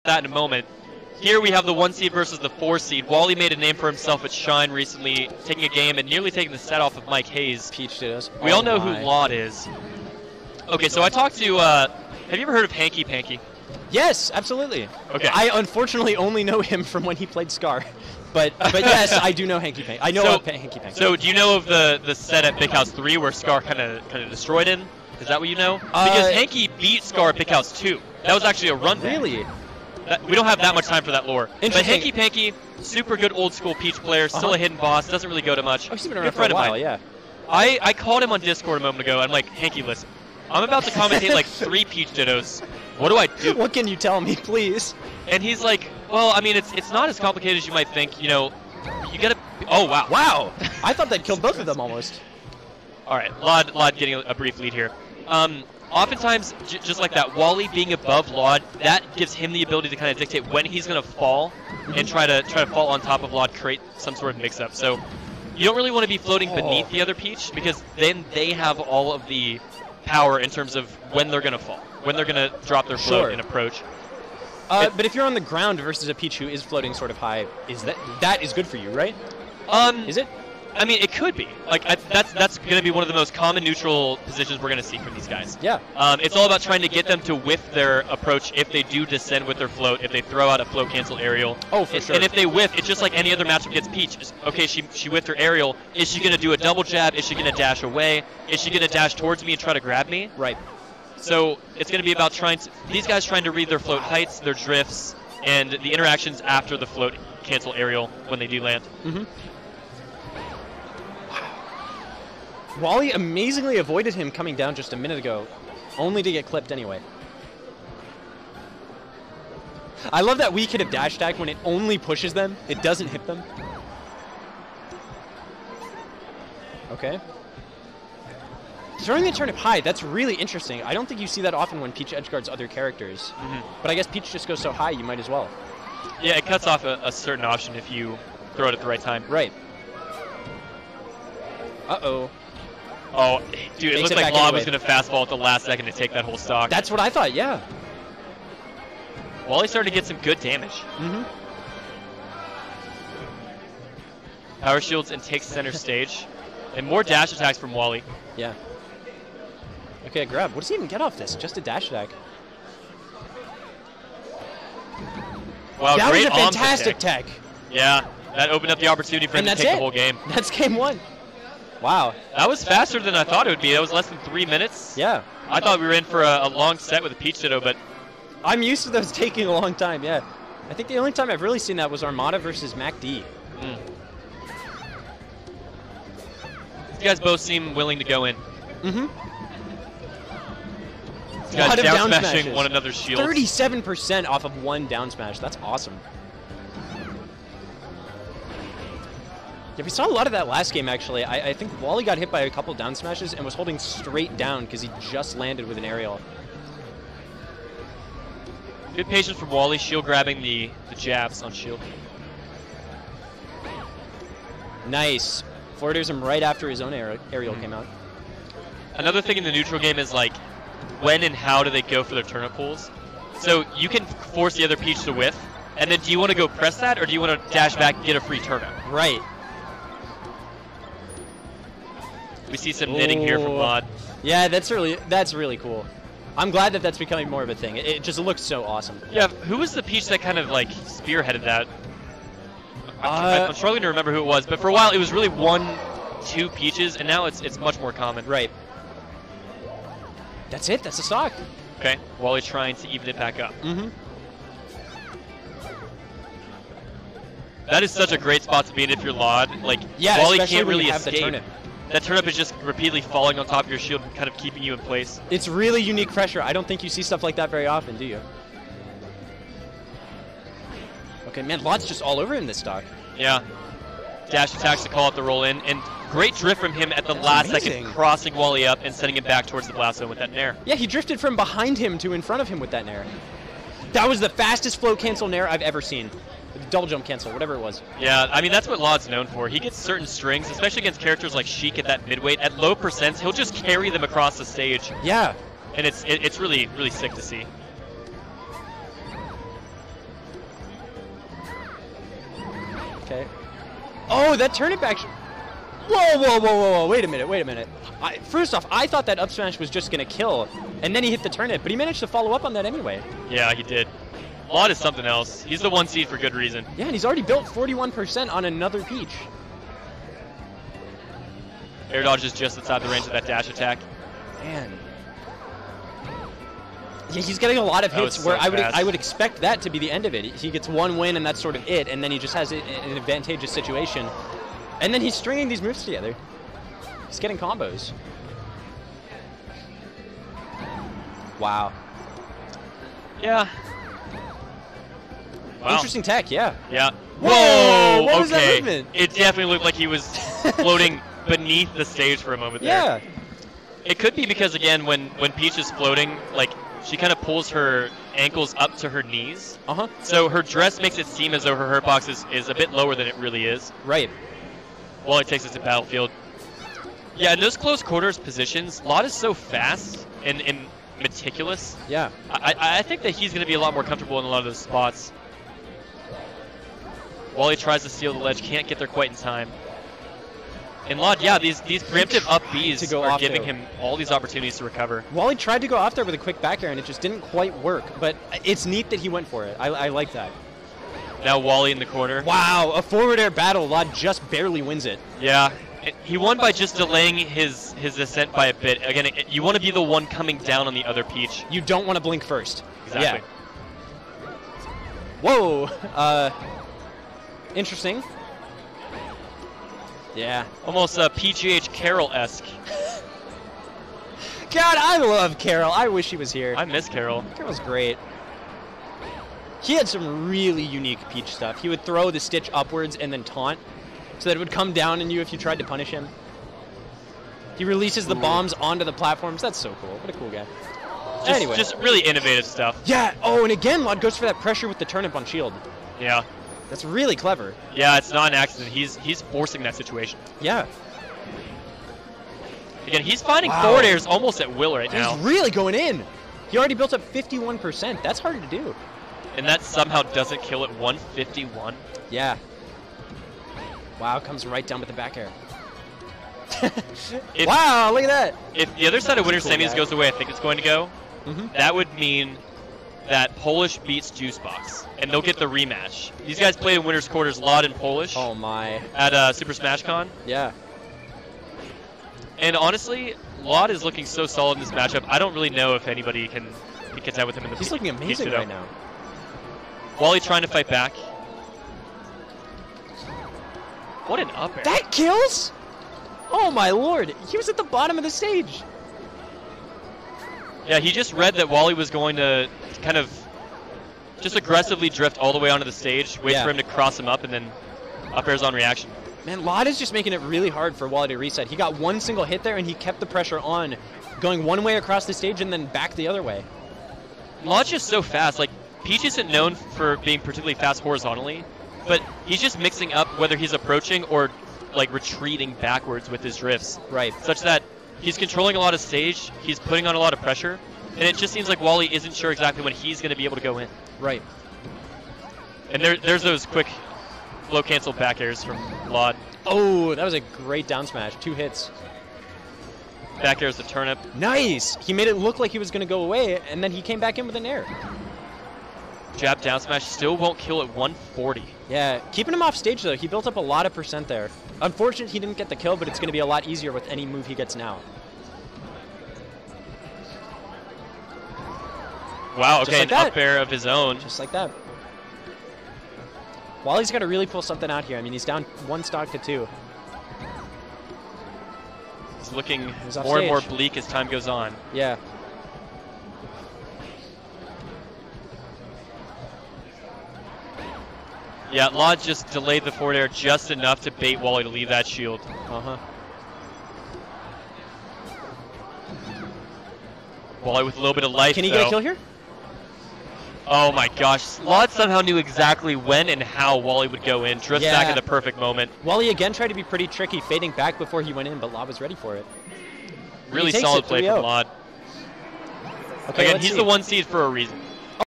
that in a moment. Here we have the 1 seed versus the 4 seed. Wally made a name for himself at Shine recently, taking a game and nearly taking the set off of Mike Hayes. Peach did us. We all know who lloD is. Okay, so I talked to, have you ever heard of Hanky Panky? Yes, absolutely. Okay. I unfortunately only know him from when he played Scar. But yes, I do know Hanky Panky. I know of Hanky Panky. So do you know of the set at Big House 3 where Scar kind of destroyed him? Is that what you know? Because Hanky beat Scar at Big House 2. That was actually a run back. Really? We don't have that much time for that lore. But Interesting. Hanky Panky, super good old school Peach player, still a hidden boss, doesn't really go to much. Oh, he's been Good around for friend a of while, mine. yeah. I called him on Discord a moment ago. I'm like, Hanky, listen. I'm about to commentate like 3 Peach Dittos. What do I do? What can you tell me, please? And he's like, well, I mean, it's not as complicated as you might think. You know, you gotta. Oh wow. Wow. I thought that killed both of them almost. All right, lloD getting a brief lead here. Oftentimes, just like that, Wally being above lloD, that gives him the ability to kind of dictate when he's gonna fall and try to fall on top of lloD, create some sort of mix-up. So you don't really want to be floating beneath the other Peach because then they have all of the power in terms of when they're gonna fall, when they're gonna drop their float and approach. But if you're on the ground versus a Peach who is floating sort of high, is that is good for you, right? Is it? I mean, it could be. Like that's going to be one of the most common neutral positions we're going to see from these guys. Yeah. It's all about trying to get them to whiff their approach if they do descend with their float, if they throw out a float cancel aerial. Oh, for sure. And if they whiff, it's just like any other matchup against Peach. Okay, she whiffed her aerial. Is she going to do a double jab? Is she going to dash away? Is she going to dash towards me and try to grab me? Right. So it's going to be about these guys trying to read their float heights, their drifts, and the interactions after the float cancel aerial when they do land. Mm-hmm. Wally amazingly avoided him coming down just a minute ago, only to get clipped anyway. I love that weak hit of dash attack when it only pushes them, it doesn't hit them. Okay. Throwing the turnip high, that's really interesting. I don't think you see that often when Peach edgeguards other characters. But I guess Peach just goes so high, you might as well. Yeah, it cuts off a certain option if you throw it at the right time. Right. Uh-oh. Oh, dude, it looked like lloD was anyway. going to fastball at the last second to take that whole stock. That's what I thought, yeah. Wally started to get some good damage. Power shields and takes center stage. And more dash attacks from Wally. Yeah. Okay, grab. What does he even get off this? Just a dash attack. Wow, that was great a fantastic tech. Yeah, that opened up the opportunity for him to take the whole game. That's game 1. Wow. That was faster than I thought it would be. That was less than 3 minutes. Yeah. I thought we were in for a long set with a Peach Ditto, but... I'm used to those taking a long time, yeah. I think the only time I've really seen that was Armada versus MacD. These guys both seem willing to go in. Mm-hmm. These guys down smashing one another's shields. 37% off of one down smash. That's awesome. Yeah, we saw a lot of that last game, actually. I think Wally got hit by a couple down smashes and was holding straight down because he just landed with an aerial. Good patience from Wally, shield grabbing the jabs on shield. Nice. Forwarders him right after his own aerial came out. Another thing in the neutral game is like when and how do they go for their turnip pulls. So you can force the other Peach to whiff, and then do you want to go press that or do you want to dash back and get a free turnip? Right. We see some knitting here from lloD. Yeah, that's really cool. I'm glad that that's becoming more of a thing. It just looks so awesome. Yeah, who was the Peach that kind of like spearheaded that? I'm struggling to remember who it was, but for a while it was really 1-2 Peaches, and now it's much more common. Right. That's it. That's the stock. Okay, Wally trying to even it back up. That is such a great spot to be in if you're lloD. Like, yeah, Wally can't really escape. The turnip. That turnip is just repeatedly falling on top of your shield and kind of keeping you in place. It's really unique pressure. I don't think you see stuff like that very often, do you? Okay, man, lloD's just all over in this stock. Yeah. Dash attacks to call out the roll in, and great drift from him at the last second, crossing Wally up and sending him back towards the blast zone with that nair. Yeah, he drifted from behind him to in front of him with that nair. That was the fastest float cancel nair I've ever seen. Double jump cancel, whatever it was. Yeah, I mean, that's what lloD's known for. He gets certain strings, especially against characters like Sheik at that midweight. At low percents, he'll just carry them across the stage. Yeah. And it's really, really sick to see. Okay. Oh, that turnip action. Whoa, whoa, whoa, whoa, whoa. Wait a minute, wait a minute. First off, I thought that up smash was just going to kill, and then he hit the turnip, but he managed to follow up on that anyway. Yeah, he did. lloD is something else. He's the 1 seed for good reason. Yeah, and he's already built 41% on another Peach. Air dodge is just outside the range of that dash attack. Man. Yeah, he's getting a lot of hits where I would expect that to be the end of it. He gets 1 win and that's sort of it, and then he just has an advantageous situation. And then he's stringing these moves together. He's getting combos. Wow. Yeah. Wow. Interesting tech, yeah. Yeah. Whoa! What was that movement? It definitely looked like he was floating beneath the stage for a moment there. Yeah. It could be because, again, when Peach is floating, like, she kind of pulls her ankles up to her knees. Uh-huh. So her dress makes it seem as though her hurt box is a bit lower than it really is. Right. Wally takes it to Battlefield. Yeah, in those close quarters positions, lloD is so fast and meticulous. Yeah. I think that he's going to be a lot more comfortable in a lot of those spots. Wally tries to steal the ledge, can't get there quite in time. And lloD, yeah, these preemptive up Bs are giving him all these opportunities to recover. Wally tried to go off there with a quick back air, and it just didn't quite work. But it's neat that he went for it. I like that. Now Wally in the corner. Wow, a forward air battle. lloD just barely wins it. Yeah. He won by just delaying his ascent by a bit. Again, you want to be the one coming down on the other Peach. You don't want to blink first. Exactly. Yeah. Whoa. Interesting. Yeah. Almost PGH Carroll-esque. God, I love Carroll. I wish he was here. I miss Carroll. Carroll's great. He had some really unique Peach stuff. He would throw the stitch upwards and then taunt, so that it would come down on you if you tried to punish him. He releases the bombs onto the platforms. That's so cool. What a cool guy. Anyway. Just really innovative stuff. Yeah. Oh, and again, lloD goes for that pressure with the turnip on shield. Yeah. That's really clever. Yeah, it's not an accident. He's forcing that situation. Yeah. Again, he's finding forward airs almost at will right now. He's really going in. He already built up 51%. That's hard to do. And that somehow doesn't kill at 151. Yeah. Wow, comes right down with the back air. Wow, look at that. If the other side of winner semis goes the way I think it's going to go, that would mean that Polish beats Juicebox, and they'll get the rematch. These guys played in winners quarters, lloD and Polish. Oh my. At Super Smash Con. Yeah. And honestly, lloD is looking so solid in this matchup. I don't really know if anybody can contend with him in the He's looking amazing right now. Wally trying to fight back. What an up air. That kills? Oh my lord. He was at the bottom of the stage. Yeah, he just read that Wally was going to kind of just aggressively drift all the way onto the stage, wait for him to cross him up, and then up airs on reaction. Man, lloD is just making it really hard for Wally to reset. He got one single hit there, and he kept the pressure on, going one way across the stage and then back the other way. lloD's just so fast. Like, Peach isn't known for being particularly fast horizontally, but he's just mixing up whether he's approaching or like retreating backwards with his drifts. Right. Such that he's controlling a lot of stage, he's putting on a lot of pressure, and it just seems like Wally isn't sure exactly when he's going to be able to go in. Right. And there's those quick low cancel back airs from lloD. Oh, that was a great down smash. 2 hits. Back airs the turnip. Nice! He made it look like he was going to go away, and then he came back in with an air. Jab down smash still won't kill at 140. Yeah, keeping him off stage though, he built up a lot of percent there. Unfortunately, he didn't get the kill, but it's going to be a lot easier with any move he gets now. Wow, okay, like an up air of his own. Just like that. Wally's got to really pull something out here. I mean, he's down 1 stock to 2. He's looking more and more bleak as time goes on. Yeah. Yeah, lloD just delayed the forward air just enough to bait Wally to leave that shield. Wally with a little bit of life, Can he get a kill here? Oh my gosh, lloD somehow knew exactly when and how Wally would go in. Drifts back at the perfect moment. Wally again tried to be pretty tricky, fading back before he went in, but lloD was ready for it. Really solid play from lloD. Okay, again, he's the 1 seed for a reason.